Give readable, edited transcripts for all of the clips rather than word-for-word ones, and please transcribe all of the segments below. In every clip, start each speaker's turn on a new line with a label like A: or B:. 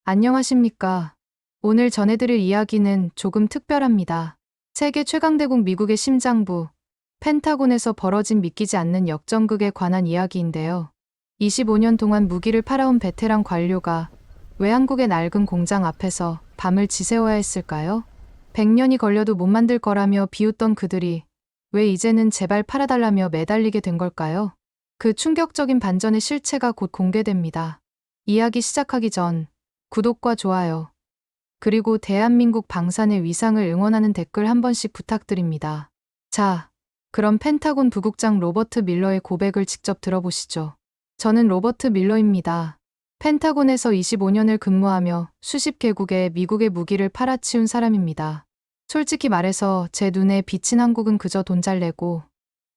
A: 안녕하십니까. 오늘 전해드릴 이야기는 조금 특별합니다. 세계 최강대국 미국의 심장부, 펜타곤에서 벌어진 믿기지 않는 역전극에 관한 이야기인데요. 25년 동안 무기를 팔아온 베테랑 관료가 왜 한국의 낡은 공장 앞에서 밤을 지새워야 했을까요? 100년이 걸려도 못 만들 거라며 비웃던 그들이 왜 이제는 제발 팔아달라며 매달리게 된 걸까요? 그 충격적인 반전의 실체가 곧 공개됩니다. 이야기 시작하기 전 구독과 좋아요, 그리고 대한민국 방산의 위상을 응원하는 댓글 한 번씩 부탁드립니다. 자, 그럼 펜타곤 부국장 로버트 밀러의 고백을 직접 들어보시죠. 저는 로버트 밀러입니다. 펜타곤에서 25년을 근무하며 수십 개국에 미국의 무기를 팔아치운 사람입니다. 솔직히 말해서 제 눈에 비친 한국은 그저 돈 잘 내고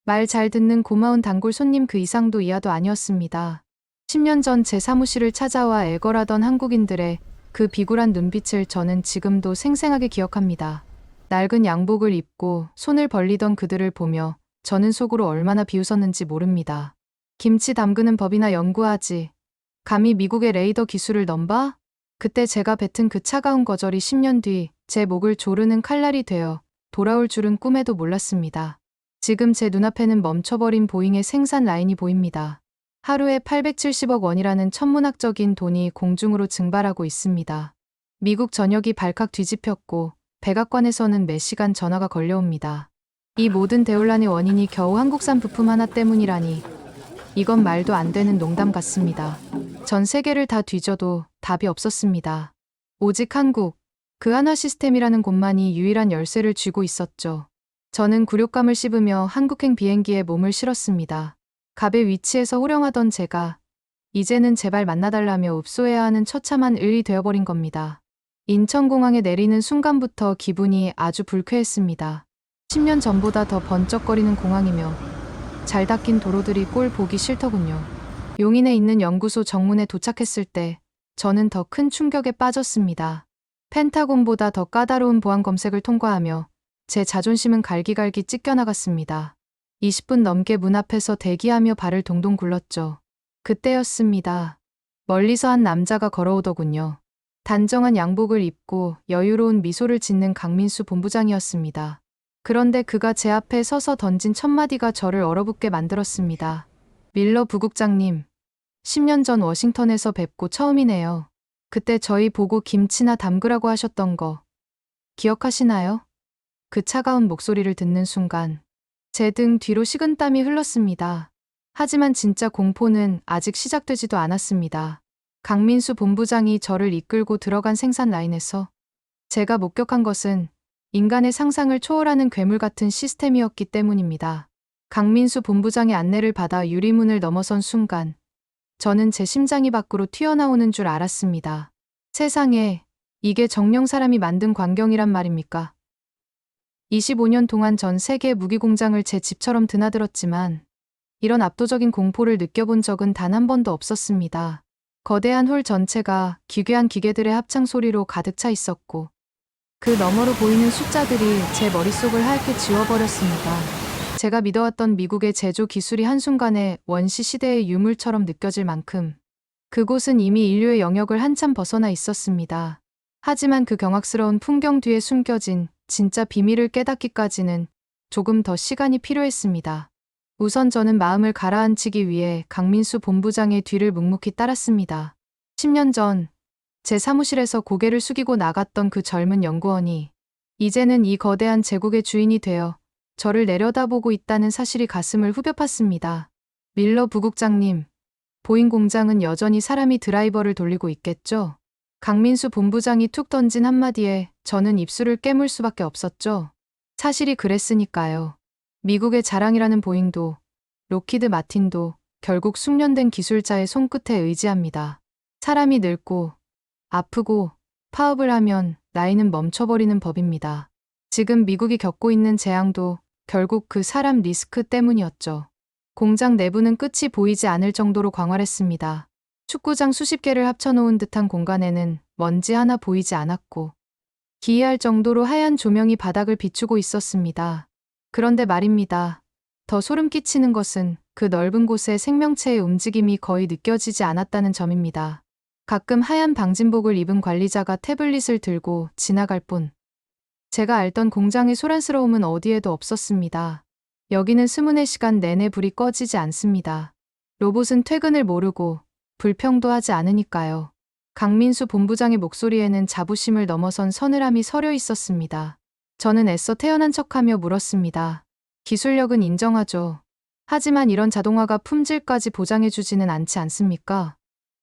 A: 말 잘 듣는 고마운 단골 손님 그 이상도 이하도 아니었습니다. 10년 전 제 사무실을 찾아와 애걸하던 한국인들의 그 비굴한 눈빛을 저는 지금도 생생하게 기억합니다. 낡은 양복을 입고 손을 벌리던 그들을 보며 저는 속으로 얼마나 비웃었는지 모릅니다. 김치 담그는 법이나 연구하지. 감히 미국의 레이더 기술을 넘봐? 그때 제가 뱉은 그 차가운 거절이 10년 뒤 제 목을 조르는 칼날이 되어 돌아올 줄은 꿈에도 몰랐습니다. 지금 제 눈앞에는 멈춰버린 보잉의 생산 라인이 보입니다. 하루에 870억 원이라는 천문학적인 돈이 공중으로 증발하고 있습니다. 미국 전역이 발칵 뒤집혔고 백악관에서는 매 시간 전화가 걸려옵니다. 이 모든 대혼란의 원인이 겨우 한국산 부품 하나 때문이라니 이건 말도 안 되는 농담 같습니다. 전 세계를 다 뒤져도 답이 없었습니다. 오직 한국, 그 한화 시스템이라는 곳만이 유일한 열쇠를 쥐고 있었죠. 저는 굴욕감을 씹으며 한국행 비행기에 몸을 실었습니다. 갑의 위치에서 호령하던 제가 이제는 제발 만나달라며 읍소해야 하는 처참한 을이 되어버린 겁니다. 인천공항에 내리는 순간부터 기분이 아주 불쾌했습니다. 10년 전보다 더 번쩍거리는 공항이며 잘 닦인 도로들이 꼴 보기 싫더군요. 용인에 있는 연구소 정문에 도착했을 때 저는 더 큰 충격에 빠졌습니다. 펜타곤보다 더 까다로운 보안 검색을 통과하며 제 자존심은 갈기갈기 찢겨나갔습니다. 20분 넘게 문 앞에서 대기하며 발을 동동 굴렀죠. 그때였습니다. 멀리서 한 남자가 걸어오더군요. 단정한 양복을 입고 여유로운 미소를 짓는 강민수 본부장이었습니다. 그런데 그가 제 앞에 서서 던진 첫 마디가 저를 얼어붙게 만들었습니다. 밀러 부국장님, 10년 전 워싱턴에서 뵙고 처음이네요. 그때 저희 보고 김치나 담그라고 하셨던 거 기억하시나요? 그 차가운 목소리를 듣는 순간 제 등 뒤로 식은땀이 흘렀습니다. 하지만 진짜 공포는 아직 시작되지도 않았습니다. 강민수 본부장이 저를 이끌고 들어간 생산 라인에서 제가 목격한 것은 인간의 상상을 초월하는 괴물 같은 시스템이었기 때문입니다. 강민수 본부장의 안내를 받아 유리문을 넘어선 순간 저는 제 심장이 밖으로 튀어나오는 줄 알았습니다. 세상에, 이게 정령 사람이 만든 광경이란 말입니까? 25년 동안 전 세계 무기공장을 제 집처럼 드나들었지만 이런 압도적인 공포를 느껴본 적은 단 한 번도 없었습니다. 거대한 홀 전체가 기괴한 기계들의 합창 소리로 가득 차 있었고 그 너머로 보이는 숫자들이 제 머릿속을 하얗게 지워버렸습니다. 제가 믿어왔던 미국의 제조 기술이 한순간에 원시 시대의 유물처럼 느껴질 만큼 그곳은 이미 인류의 영역을 한참 벗어나 있었습니다. 하지만 그 경악스러운 풍경 뒤에 숨겨진 진짜 비밀을 깨닫기까지는 조금 더 시간이 필요했습니다. 우선 저는 마음을 가라앉히기 위해 강민수 본부장의 뒤를 묵묵히 따랐습니다. 10년 전 제 사무실에서 고개를 숙이고 나갔던 그 젊은 연구원이 이제는 이 거대한 제국의 주인이 되어 저를 내려다보고 있다는 사실이 가슴을 후벼 팠습니다. 밀러 부국장님, 보잉 공장은 여전히 사람이 드라이버를 돌리고 있겠죠? 강민수 본부장이 툭 던진 한마디에 저는 입술을 깨물 수밖에 없었죠. 사실이 그랬으니까요. 미국의 자랑이라는 보잉도 록히드 마틴도 결국 숙련된 기술자의 손끝에 의지합니다. 사람이 늙고 아프고 파업을 하면 나이는 멈춰버리는 법입니다. 지금 미국이 겪고 있는 재앙도 결국 그 사람 리스크 때문이었죠. 공장 내부는 끝이 보이지 않을 정도로 광활했습니다. 축구장 수십 개를 합쳐놓은 듯한 공간에는 먼지 하나 보이지 않았고 기이할 정도로 하얀 조명이 바닥을 비추고 있었습니다. 그런데 말입니다. 더 소름 끼치는 것은 그 넓은 곳에 생명체의 움직임이 거의 느껴지지 않았다는 점입니다. 가끔 하얀 방진복을 입은 관리자가 태블릿을 들고 지나갈 뿐. 제가 알던 공장의 소란스러움은 어디에도 없었습니다. 여기는 24시간 내내 불이 꺼지지 않습니다. 로봇은 퇴근을 모르고 불평도 하지 않으니까요. 강민수 본부장의 목소리에는 자부심을 넘어선 서늘함이 서려 있었습니다. 저는 애써 태연한 척하며 물었습니다. 기술력은 인정하죠. 하지만 이런 자동화가 품질까지 보장해주지는 않지 않습니까?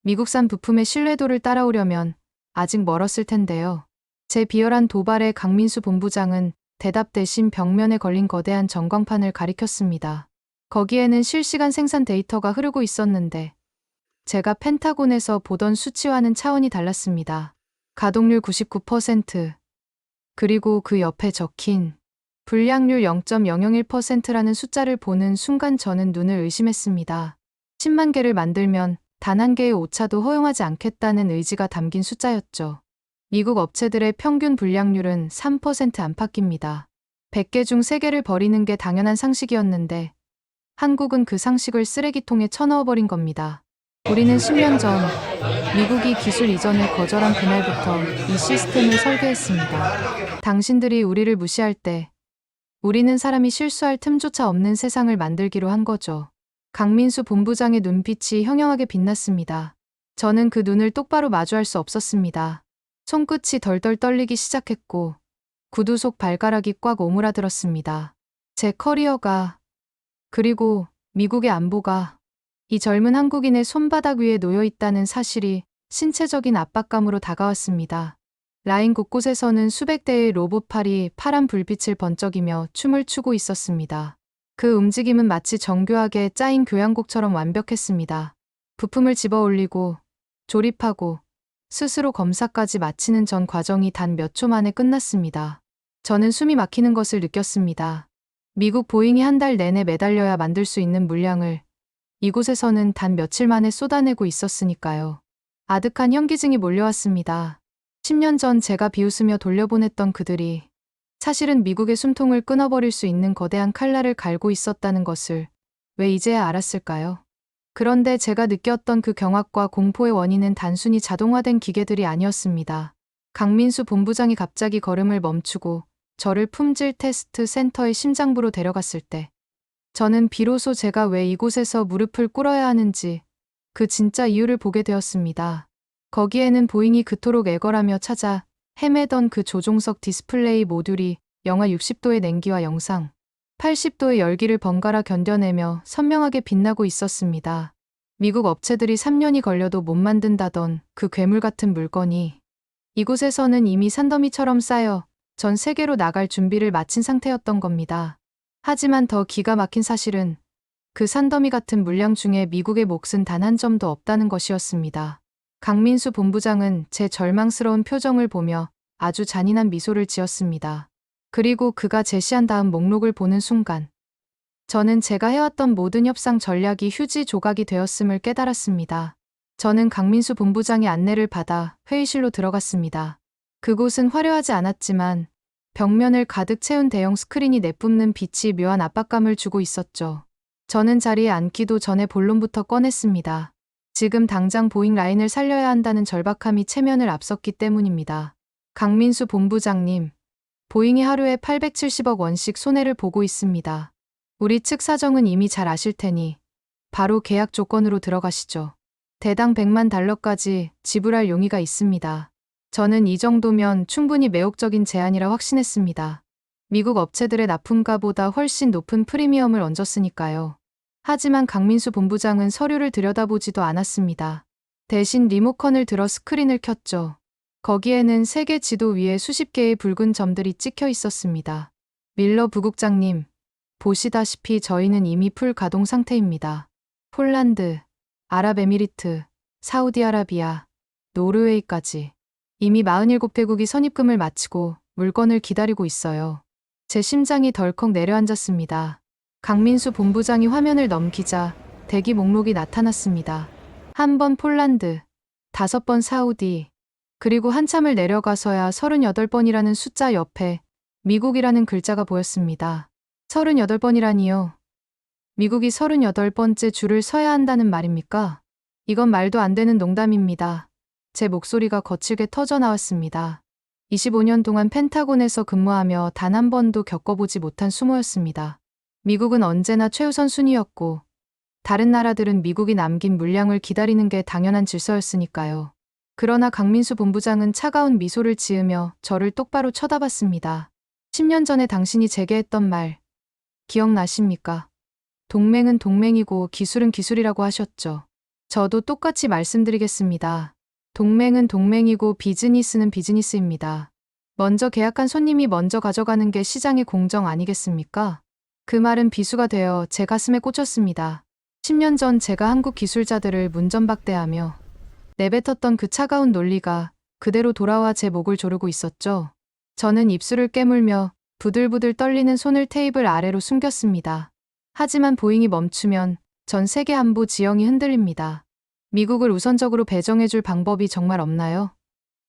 A: 미국산 부품의 신뢰도를 따라오려면 아직 멀었을 텐데요. 제 비열한 도발에 강민수 본부장은 대답 대신 벽면에 걸린 거대한 전광판을 가리켰습니다. 거기에는 실시간 생산 데이터가 흐르고 있었는데 제가 펜타곤에서 보던 수치와는 차원이 달랐습니다. 가동률 99%, 그리고 그 옆에 적힌 불량률 0.001%라는 숫자를 보는 순간 저는 눈을 의심했습니다. 10만 개를 만들면 단 한 개의 오차도 허용하지 않겠다는 의지가 담긴 숫자였죠. 미국 업체들의 평균 불량률은 3% 안팎입니다. 100개 중 3개를 버리는 게 당연한 상식이었는데 한국은 그 상식을 쓰레기통에 쳐넣어버린 겁니다. 우리는 10년 전 미국이 기술 이전을 거절한 그날부터 이 시스템을 설계했습니다. 당신들이 우리를 무시할 때 우리는 사람이 실수할 틈조차 없는 세상을 만들기로 한 거죠. 강민수 본부장의 눈빛이 형형하게 빛났습니다. 저는 그 눈을 똑바로 마주할 수 없었습니다. 손끝이 덜덜 떨리기 시작했고 구두 속 발가락이 꽉 오므라들었습니다. 제 커리어가, 그리고 미국의 안보가 이 젊은 한국인의 손바닥 위에 놓여 있다는 사실이 신체적인 압박감으로 다가왔습니다. 라인 곳곳에서는 수백 대의 로봇팔이 파란 불빛을 번쩍이며 춤을 추고 있었습니다. 그 움직임은 마치 정교하게 짜인 교향곡처럼 완벽했습니다. 부품을 집어 올리고 조립하고 스스로 검사까지 마치는 전 과정이 단 몇 초 만에 끝났습니다. 저는 숨이 막히는 것을 느꼈습니다. 미국 보잉이 한 달 내내 매달려야 만들 수 있는 물량을 이곳에서는 단 며칠 만에 쏟아내고 있었으니까요. 아득한 현기증이 몰려왔습니다. 10년 전 제가 비웃으며 돌려보냈던 그들이 사실은 미국의 숨통을 끊어버릴 수 있는 거대한 칼날을 갈고 있었다는 것을 왜 이제야 알았을까요? 그런데 제가 느꼈던 그 경악과 공포의 원인은 단순히 자동화된 기계들이 아니었습니다. 강민수 본부장이 갑자기 걸음을 멈추고 저를 품질 테스트 센터의 심장부로 데려갔을 때 저는 비로소 제가 왜 이곳에서 무릎을 꿇어야 하는지 그 진짜 이유를 보게 되었습니다. 거기에는 보잉이 그토록 애걸하며 찾아 헤매던 그 조종석 디스플레이 모듈이 영하 60도의 냉기와 영상 80도의 열기를 번갈아 견뎌내며 선명하게 빛나고 있었습니다. 미국 업체들이 3년이 걸려도 못 만든다던 그 괴물 같은 물건이 이곳에서는 이미 산더미처럼 쌓여 전 세계로 나갈 준비를 마친 상태였던 겁니다. 하지만 더 기가 막힌 사실은 그 산더미 같은 물량 중에 미국의 몫은 단 한 점도 없다는 것이었습니다. 강민수 본부장은 제 절망스러운 표정을 보며 아주 잔인한 미소를 지었습니다. 그리고 그가 제시한 다음 목록을 보는 순간 저는 제가 해왔던 모든 협상 전략이 휴지 조각이 되었음을 깨달았습니다. 저는 강민수 본부장의 안내를 받아 회의실로 들어갔습니다. 그곳은 화려하지 않았지만 벽면을 가득 채운 대형 스크린이 내뿜는 빛이 묘한 압박감을 주고 있었죠. 저는 자리에 앉기도 전에 본론부터 꺼냈습니다. 지금 당장 보잉 라인을 살려야 한다는 절박함이 체면을 앞섰기 때문입니다. 강민수 본부장님, 보잉이 하루에 870억 원씩 손해를 보고 있습니다. 우리 측 사정은 이미 잘 아실 테니 바로 계약 조건으로 들어가시죠. 대당 100만 달러까지 지불할 용의가 있습니다. 저는 이 정도면 충분히 매혹적인 제안이라 확신했습니다. 미국 업체들의 납품가보다 훨씬 높은 프리미엄을 얹었으니까요. 하지만 강민수 본부장은 서류를 들여다보지도 않았습니다. 대신 리모컨을 들어 스크린을 켰죠. 거기에는 세계 지도 위에 수십 개의 붉은 점들이 찍혀 있었습니다. 밀러 부국장님, 보시다시피 저희는 이미 풀 가동 상태입니다. 폴란드, 아랍에미리트, 사우디아라비아, 노르웨이까지 이미 47개국이 선입금을 마치고 물건을 기다리고 있어요. 제 심장이 덜컥 내려앉았습니다. 강민수 본부장이 화면을 넘기자 대기 목록이 나타났습니다. 한 번 폴란드, 5번 사우디, 그리고 한참을 내려가서야 38번이라는 숫자 옆에 미국이라는 글자가 보였습니다. 38번이라니요. 미국이 38번째 줄을 서야 한다는 말입니까? 이건 말도 안 되는 농담입니다. 제 목소리가 거칠게 터져 나왔습니다. 25년 동안 펜타곤에서 근무하며 단 한 번도 겪어보지 못한 수모였습니다. 미국은 언제나 최우선 순위였고 다른 나라들은 미국이 남긴 물량을 기다리는 게 당연한 질서였으니까요. 그러나 강민수 본부장은 차가운 미소를 지으며 저를 똑바로 쳐다봤습니다. 10년 전에 당신이 제게 했던 말 기억나십니까? 동맹은 동맹이고 기술은 기술이라고 하셨죠. 저도 똑같이 말씀드리겠습니다. 동맹은 동맹이고 비즈니스는 비즈니스입니다. 먼저 계약한 손님이 먼저 가져가는 게 시장의 공정 아니겠습니까? 그 말은 비수가 되어 제 가슴에 꽂혔습니다. 10년 전 제가 한국 기술자들을 문전박대하며 내뱉었던 그 차가운 논리가 그대로 돌아와 제 목을 조르고 있었죠. 저는 입술을 깨물며 부들부들 떨리는 손을 테이블 아래로 숨겼습니다. 하지만 보잉이 멈추면 전 세계 안보 지형이 흔들립니다. 미국을 우선적으로 배정해줄 방법이 정말 없나요?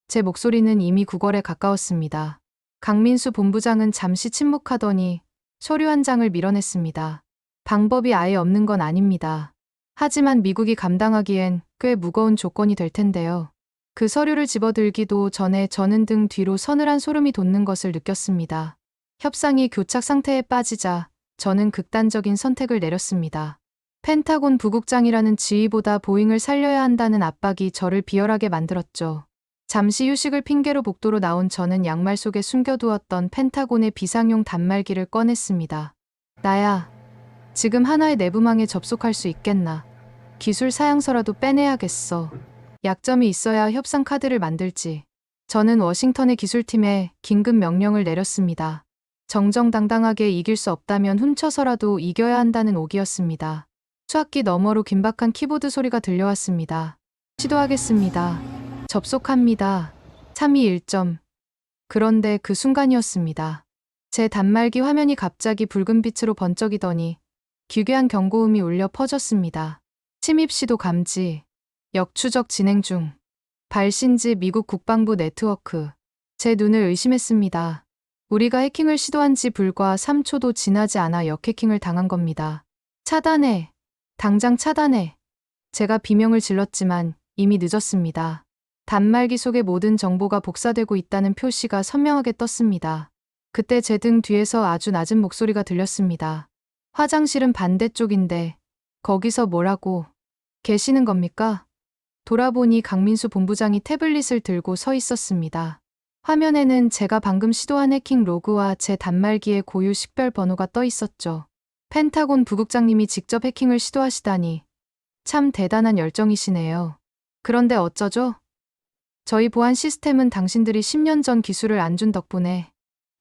A: 제 목소리는 이미 구걸에 가까웠습니다. 강민수 본부장은 잠시 침묵하더니 서류 한 장을 밀어냈습니다. 방법이 아예 없는 건 아닙니다. 하지만 미국이 감당하기엔 꽤 무거운 조건이 될 텐데요. 그 서류를 집어들기도 전에 저는 등 뒤로 서늘한 소름이 돋는 것을 느꼈습니다. 협상이 교착 상태에 빠지자 저는 극단적인 선택을 내렸습니다. 펜타곤 부국장이라는 지위보다 보잉을 살려야 한다는 압박이 저를 비열하게 만들었죠. 잠시 휴식을 핑계로 복도로 나온 저는 양말 속에 숨겨두었던 펜타곤의 비상용 단말기를 꺼냈습니다. 나야, 지금 하나의 내부망에 접속할 수 있겠나? 기술 사양서라도 빼내야겠어. 약점이 있어야 협상 카드를 만들지. 저는 워싱턴의 기술팀에 긴급 명령을 내렸습니다. 정정당당하게 이길 수 없다면 훔쳐서라도 이겨야 한다는 옥이었습니다. 수화기 너머로 긴박한 키보드 소리가 들려왔습니다. 시도하겠습니다. 접속합니다. 321점. 그런데 그 순간이었습니다. 제 단말기 화면이 갑자기 붉은 빛으로 번쩍이더니 기괴한 경고음이 울려 퍼졌습니다. 침입 시도 감지. 역추적 진행 중. 발신지 미국 국방부 네트워크. 제 눈을 의심했습니다. 우리가 해킹을 시도한 지 불과 3초도 지나지 않아 역해킹을 당한 겁니다. 차단해. 당장 차단해. 제가 비명을 질렀지만 이미 늦었습니다. 단말기 속의 모든 정보가 복사되고 있다는 표시가 선명하게 떴습니다. 그때 제 등 뒤에서 아주 낮은 목소리가 들렸습니다. 화장실은 반대쪽인데 거기서 뭐라고 계시는 겁니까? 돌아보니 강민수 본부장이 태블릿을 들고 서 있었습니다. 화면에는 제가 방금 시도한 해킹 로그와 제 단말기의 고유 식별 번호가 떠 있었죠. 펜타곤 부국장님이 직접 해킹을 시도하시다니 참 대단한 열정이시네요. 그런데 어쩌죠? 저희 보안 시스템은 당신들이 10년 전 기술을 안 준 덕분에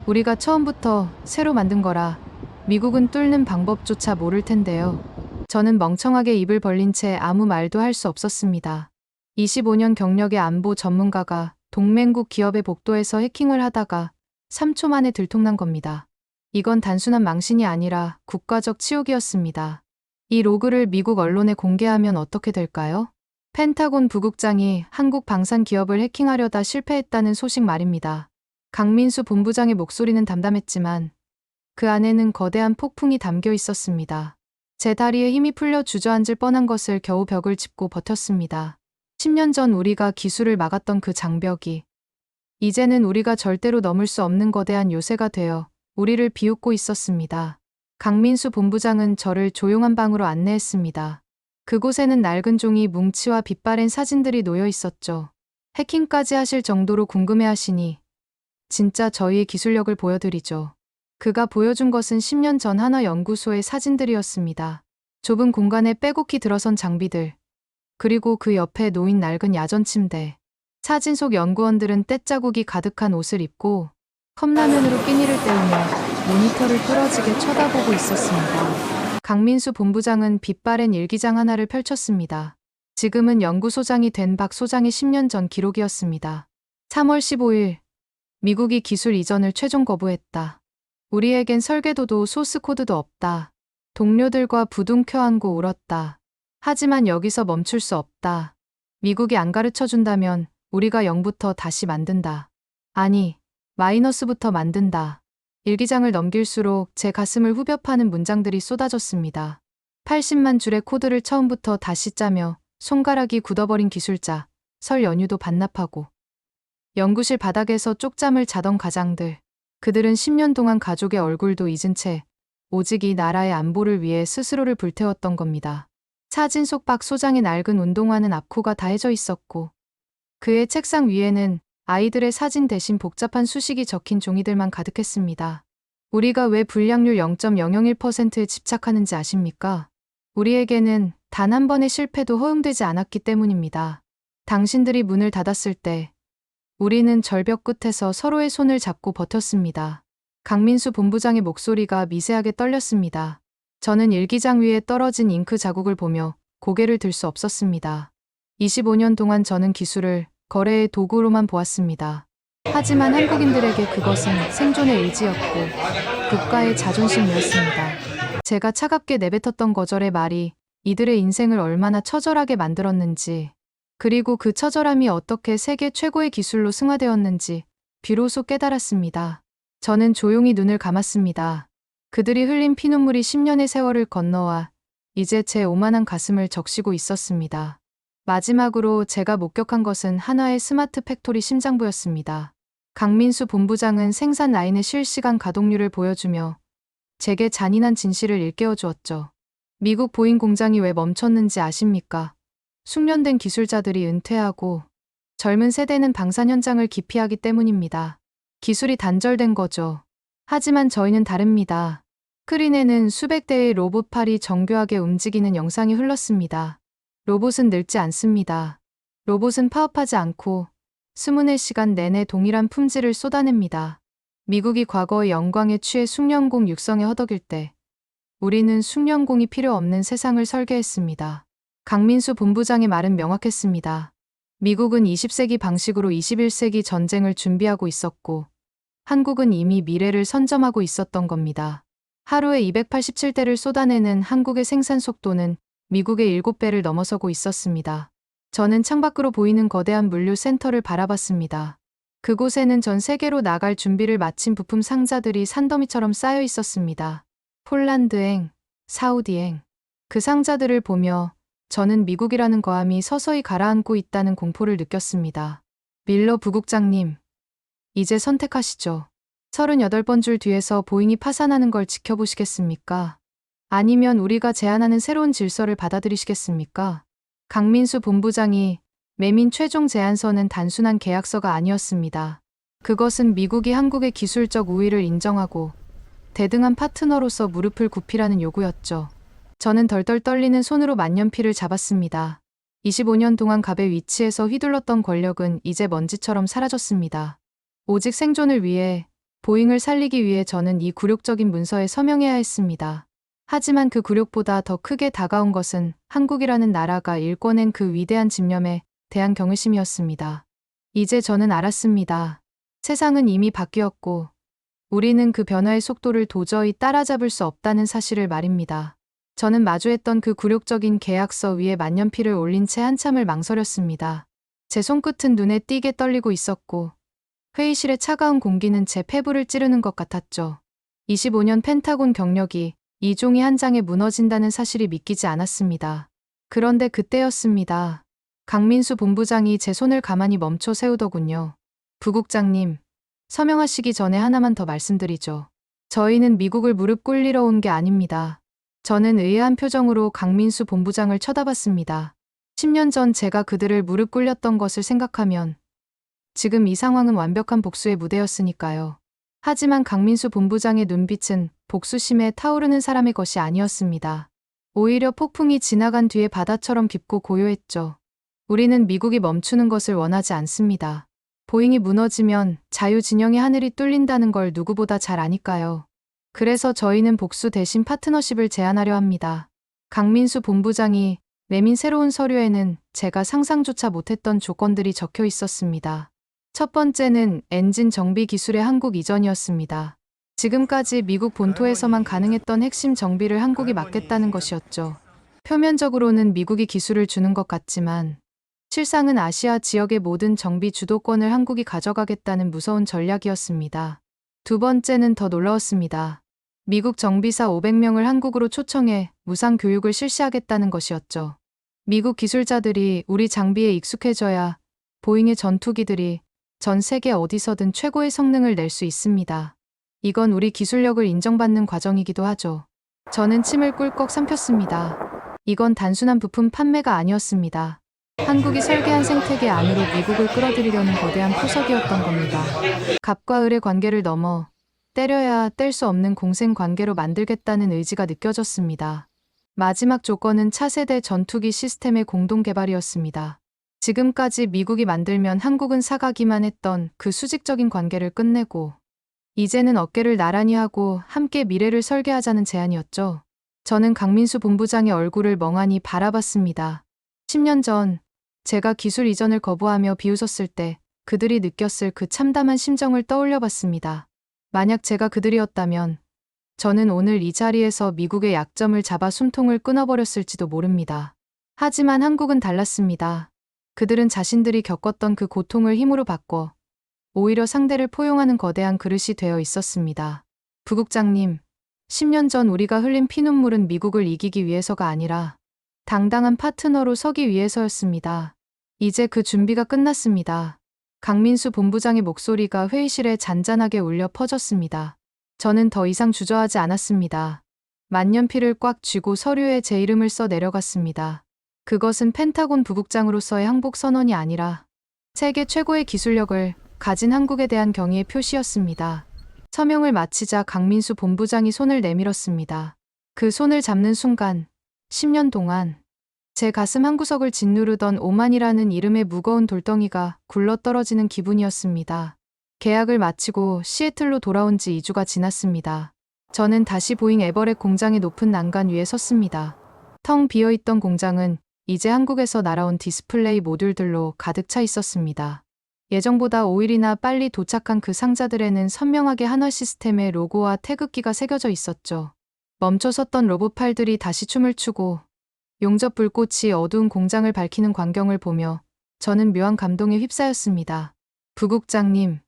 A: 우리가 처음부터 새로 만든 거라 미국은 뚫는 방법조차 모를 텐데요. 저는 멍청하게 입을 벌린 채 아무 말도 할 수 없었습니다. 25년 경력의 안보 전문가가 동맹국 기업의 복도에서 해킹을 하다가 3초 만에 들통난 겁니다. 이건 단순한 망신이 아니라 국가적 치욕이었습니다. 이 로그를 미국 언론에 공개하면 어떻게 될까요? 펜타곤 부국장이 한국 방산 기업을 해킹하려다 실패했다는 소식 말입니다. 강민수 본부장의 목소리는 담담했지만 그 안에는 거대한 폭풍이 담겨 있었습니다. 제 다리에 힘이 풀려 주저앉을 뻔한 것을 겨우 벽을 짚고 버텼습니다. 10년 전 우리가 기술을 막았던 그 장벽이 이제는 우리가 절대로 넘을 수 없는 거대한 요새가 되어 우리를 비웃고 있었습니다. 강민수 본부장은 저를 조용한 방으로 안내했습니다. 그곳에는 낡은 종이 뭉치와 빛바랜 사진들이 놓여 있었죠. 해킹까지 하실 정도로 궁금해하시니 진짜 저희의 기술력을 보여드리죠. 그가 보여준 것은 10년 전 한화 연구소의 사진들이었습니다. 좁은 공간에 빼곡히 들어선 장비들, 그리고 그 옆에 놓인 낡은 야전 침대. 사진 속 연구원들은 떼자국이 가득한 옷을 입고 컵라면으로 끼니를 때우며 모니터를 뚫어지게 쳐다보고 있었습니다. 강민수 본부장은 빛바랜 일기장 하나를 펼쳤습니다. 지금은 연구소장이 된 박 소장의 10년 전 기록이었습니다. 3월 15일, 미국이 기술 이전을 최종 거부했다. 우리에겐 설계도도 소스 코드도 없다. 동료들과 부둥켜 안고 울었다. 하지만 여기서 멈출 수 없다. 미국이 안 가르쳐준다면 우리가 0부터 다시 만든다. 아니, 마이너스부터 만든다. 일기장을 넘길수록 제 가슴을 후벼 파는 문장들이 쏟아졌습니다. 80만 줄의 코드를 처음부터 다시 짜며 손가락이 굳어버린 기술자, 설 연휴도 반납하고 연구실 바닥에서 쪽잠을 자던 가장들. 그들은 10년 동안 가족의 얼굴도 잊은 채 오직 이 나라의 안보를 위해 스스로를 불태웠던 겁니다. 사진 속 박 소장의 낡은 운동화는 앞코가 다해져 있었고 그의 책상 위에는 아이들의 사진 대신 복잡한 수식이 적힌 종이들만 가득했습니다. 우리가 왜 불량률 0.001%에 집착하는지 아십니까? 우리에게는 단 한 번의 실패도 허용되지 않았기 때문입니다. 당신들이 문을 닫았을 때 우리는 절벽 끝에서 서로의 손을 잡고 버텼습니다. 강민수 본부장의 목소리가 미세하게 떨렸습니다. 저는 일기장 위에 떨어진 잉크 자국을 보며 고개를 들 수 없었습니다. 25년 동안 저는 기술을 거래의 도구로만 보았습니다. 하지만 한국인들에게 그것은 생존의 의지였고 국가의 자존심이었습니다. 제가 차갑게 내뱉었던 거절의 말이 이들의 인생을 얼마나 처절하게 만들었는지, 그리고 그 처절함이 어떻게 세계 최고의 기술로 승화되었는지 비로소 깨달았습니다. 저는 조용히 눈을 감았습니다. 그들이 흘린 피눈물이 10년의 세월을 건너와 이제 제 오만한 가슴을 적시고 있었습니다. 마지막으로 제가 목격한 것은 하나의 스마트 팩토리 심장부였습니다. 강민수 본부장은 생산 라인의 실시간 가동률을 보여주며 제게 잔인한 진실을 일깨워 주었죠. 미국 보잉 공장이 왜 멈췄는지 아십니까? 숙련된 기술자들이 은퇴하고 젊은 세대는 방산 현장을 기피하기 때문입니다. 기술이 단절된 거죠. 하지만 저희는 다릅니다. 스크린에는 수백 대의 로봇팔이 정교하게 움직이는 영상이 흘렀습니다. 로봇은 늙지 않습니다. 로봇은 파업하지 않고 24시간 내내 동일한 품질을 쏟아냅니다. 미국이 과거의 영광에 취해 숙련공 육성에 허덕일 때 우리는 숙련공이 필요 없는 세상을 설계했습니다. 강민수 본부장의 말은 명확했습니다. 미국은 20세기 방식으로 21세기 전쟁을 준비하고 있었고 한국은 이미 미래를 선점하고 있었던 겁니다. 하루에 287대를 쏟아내는 한국의 생산 속도는 미국의 7배를 넘어서고 있었습니다. 저는 창밖으로 보이는 거대한 물류 센터를 바라봤습니다. 그곳에는 전 세계로 나갈 준비를 마친 부품 상자들이 산더미처럼 쌓여 있었습니다. 폴란드행, 사우디행. 그 상자들을 보며 저는 미국이라는 거함이 서서히 가라앉고 있다는 공포를 느꼈습니다. 밀러 부국장님, 이제 선택하시죠. 38번 줄 뒤에서 보잉이 파산하는 걸 지켜보시겠습니까? 아니면 우리가 제안하는 새로운 질서를 받아들이시겠습니까? 강민수 본부장이 매민 최종 제안서는 단순한 계약서가 아니었습니다. 그것은 미국이 한국의 기술적 우위를 인정하고 대등한 파트너로서 무릎을 굽히라는 요구였죠. 저는 덜덜 떨리는 손으로 만년필을 잡았습니다. 25년 동안 갑의 위치에서 휘둘렀던 권력은 이제 먼지처럼 사라졌습니다. 오직 생존을 위해, 보잉을 살리기 위해 저는 이 굴욕적인 문서에 서명해야 했습니다. 하지만 그 굴욕보다 더 크게 다가온 것은 한국이라는 나라가 일궈낸 그 위대한 집념에 대한 경외심이었습니다. 이제 저는 알았습니다. 세상은 이미 바뀌었고 우리는 그 변화의 속도를 도저히 따라잡을 수 없다는 사실을 말입니다. 저는 마주했던 그 굴욕적인 계약서 위에 만년필을 올린 채 한참을 망설였습니다. 제 손끝은 눈에 띄게 떨리고 있었고 회의실의 차가운 공기는 제 폐부를 찌르는 것 같았죠. 25년 펜타곤 경력이 이 종이 한 장에 무너진다는 사실이 믿기지 않았습니다. 그런데 그때였습니다. 강민수 본부장이 제 손을 가만히 멈춰 세우더군요. 부국장님, 서명하시기 전에 하나만 더 말씀드리죠. 저희는 미국을 무릎 꿇리러 온 게 아닙니다. 저는 의아한 표정으로 강민수 본부장을 쳐다봤습니다. 10년 전 제가 그들을 무릎 꿇렸던 것을 생각하면 지금 이 상황은 완벽한 복수의 무대였으니까요. 하지만 강민수 본부장의 눈빛은 복수심에 타오르는 사람의 것이 아니었습니다. 오히려 폭풍이 지나간 뒤의 바다처럼 깊고 고요했죠. 우리는 미국이 멈추는 것을 원하지 않습니다. 보잉이 무너지면 자유진영의 하늘이 뚫린다는 걸 누구보다 잘 아니까요. 그래서 저희는 복수 대신 파트너십을 제안하려 합니다. 강민수 본부장이 내민 새로운 서류에는 제가 상상조차 못했던 조건들이 적혀 있었습니다. 첫 번째는 엔진 정비 기술의 한국 이전이었습니다. 지금까지 미국 본토에서만 가능했던 핵심 정비를 한국이 맡겠다는 것이었죠. 표면적으로는 미국이 기술을 주는 것 같지만 실상은 아시아 지역의 모든 정비 주도권을 한국이 가져가겠다는 무서운 전략이었습니다. 두 번째는 더 놀라웠습니다. 미국 정비사 500명을 한국으로 초청해 무상 교육을 실시하겠다는 것이었죠. 미국 기술자들이 우리 장비에 익숙해져야 보잉의 전투기들이 전 세계 어디서든 최고의 성능을 낼 수 있습니다. 이건 우리 기술력을 인정받는 과정이기도 하죠. 저는 침을 꿀꺽 삼켰습니다. 이건 단순한 부품 판매가 아니었습니다. 한국이 설계한 생태계 안으로 미국을 끌어들이려는 거대한 포석이었던 겁니다. 갑과 을의 관계를 넘어 때려야 뗄 수 없는 공생 관계로 만들겠다는 의지가 느껴졌습니다. 마지막 조건은 차세대 전투기 시스템의 공동 개발이었습니다. 지금까지 미국이 만들면 한국은 사가기만 했던 그 수직적인 관계를 끝내고 이제는 어깨를 나란히 하고 함께 미래를 설계하자는 제안이었죠. 저는 강민수 본부장의 얼굴을 멍하니 바라봤습니다. 10년 전 제가 기술 이전을 거부하며 비웃었을 때 그들이 느꼈을 그 참담한 심정을 떠올려 봤습니다. 만약 제가 그들이었다면 저는 오늘 이 자리에서 미국의 약점을 잡아 숨통을 끊어버렸을지도 모릅니다. 하지만 한국은 달랐습니다. 그들은 자신들이 겪었던 그 고통을 힘으로 바꿔 오히려 상대를 포용하는 거대한 그릇이 되어 있었습니다. 부국장님, 10년 전 우리가 흘린 피눈물은 미국을 이기기 위해서가 아니라 당당한 파트너로 서기 위해서였습니다. 이제 그 준비가 끝났습니다. 강민수 본부장의 목소리가 회의실에 잔잔하게 울려 퍼졌습니다. 저는 더 이상 주저하지 않았습니다. 만년필을 꽉 쥐고 서류에 제 이름을 써 내려갔습니다. 그것은 펜타곤 부국장으로서의 항복 선언이 아니라 세계 최고의 기술력을 가진 한국에 대한 경의의 표시였습니다. 서명을 마치자 강민수 본부장이 손을 내밀었습니다. 그 손을 잡는 순간 10년 동안 제 가슴 한구석을 짓누르던 오만이라는 이름의 무거운 돌덩이가 굴러떨어지는 기분이었습니다. 계약을 마치고 시애틀로 돌아온 지 2주가 지났습니다. 저는 다시 보잉 에버렛 공장의 높은 난간 위에 섰습니다. 텅 비어있던 공장은 이제 한국에서 날아온 디스플레이 모듈들로 가득 차 있었습니다. 예정보다 5일이나 빨리 도착한 그 상자들에는 선명하게 한화 시스템의 로고와 태극기가 새겨져 있었죠. 멈춰 섰던 로봇팔들이 다시 춤을 추고 용접 불꽃이 어두운 공장을 밝히는 광경을 보며 저는 묘한 감동에 휩싸였습니다. 부국장님,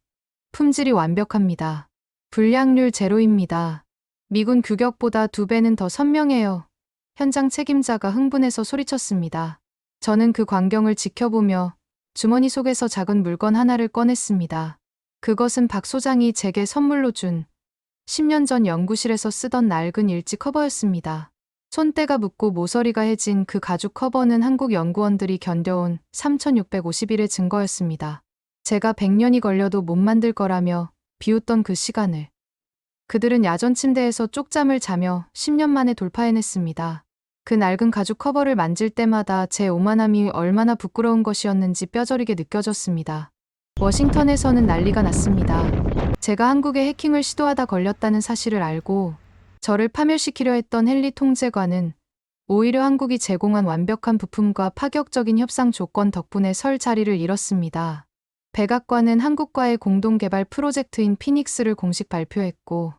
A: 품질이 완벽합니다. 불량률 제로입니다. 미군 규격보다 2배는 더 선명해요. 현장 책임자가 흥분해서 소리쳤습니다. 저는 그 광경을 지켜보며 주머니 속에서 작은 물건 하나를 꺼냈습니다. 그것은 박 소장이 제게 선물로 준 10년 전 연구실에서 쓰던 낡은 일지 커버였습니다. 손때가 묻고 모서리가 해진 그 가죽 커버는 한국 연구원들이 견뎌온 3650일의 증거였습니다. 제가 100년이 걸려도 못 만들 거라며 비웃던 그 시간을 그들은 야전 침대에서 쪽잠을 자며 10년 만에 돌파해냈습니다. 그 낡은 가죽 커버를 만질 때마다 제 오만함이 얼마나 부끄러운 것이었는지 뼈저리게 느껴졌습니다. 워싱턴에서는 난리가 났습니다. 제가 한국에 해킹을 시도하다 걸렸다는 사실을 알고 저를 파멸시키려 했던 헨리 통제관은 오히려 한국이 제공한 완벽한 부품과 파격적인 협상 조건 덕분에 설 자리를 잃었습니다. 백악관은 한국과의 공동개발 프로젝트인 피닉스를 공식 발표했고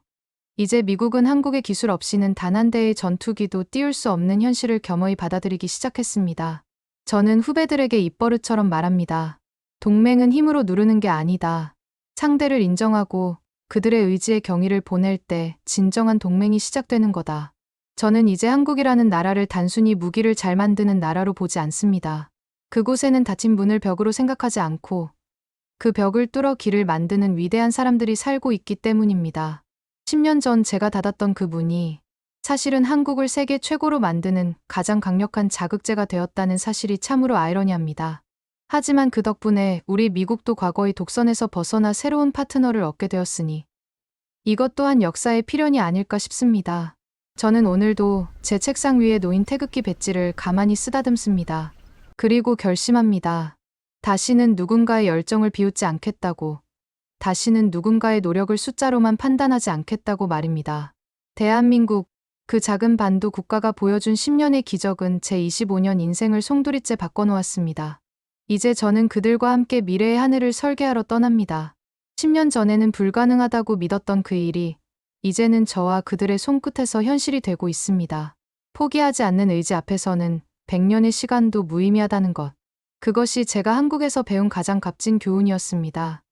A: 이제 미국은 한국의 기술 없이는 단 한 대의 전투기도 띄울 수 없는 현실을 겸허히 받아들이기 시작했습니다. 저는 후배들에게 입버릇처럼 말합니다. 동맹은 힘으로 누르는 게 아니다. 상대를 인정하고 그들의 의지에 경의를 보낼 때 진정한 동맹이 시작되는 거다. 저는 이제 한국이라는 나라를 단순히 무기를 잘 만드는 나라로 보지 않습니다. 그곳에는 닫힌 문을 벽으로 생각하지 않고 그 벽을 뚫어 길을 만드는 위대한 사람들이 살고 있기 때문입니다. 10년 전 제가 닫았던 그 문이 사실은 한국을 세계 최고로 만드는 가장 강력한 자극제가 되었다는 사실이 참으로 아이러니합니다. 하지만 그 덕분에 우리 미국도 과거의 독선에서 벗어나 새로운 파트너를 얻게 되었으니 이것 또한 역사의 필연이 아닐까 싶습니다. 저는 오늘도 제 책상 위에 놓인 태극기 배지를 가만히 쓰다듬습니다. 그리고 결심합니다. 다시는 누군가의 열정을 비웃지 않겠다고. 다시는 누군가의 노력을 숫자로만 판단하지 않겠다고 말입니다. 대한민국, 그 작은 반도 국가가 보여준 10년의 기적은 제 25년 인생을 송두리째 바꿔놓았습니다. 이제 저는 그들과 함께 미래의 하늘을 설계하러 떠납니다. 10년 전에는 불가능하다고 믿었던 그 일이 이제는 저와 그들의 손끝에서 현실이 되고 있습니다. 포기하지 않는 의지 앞에서는 100년의 시간도 무의미하다는 것. 그것이 제가 한국에서 배운 가장 값진 교훈이었습니다.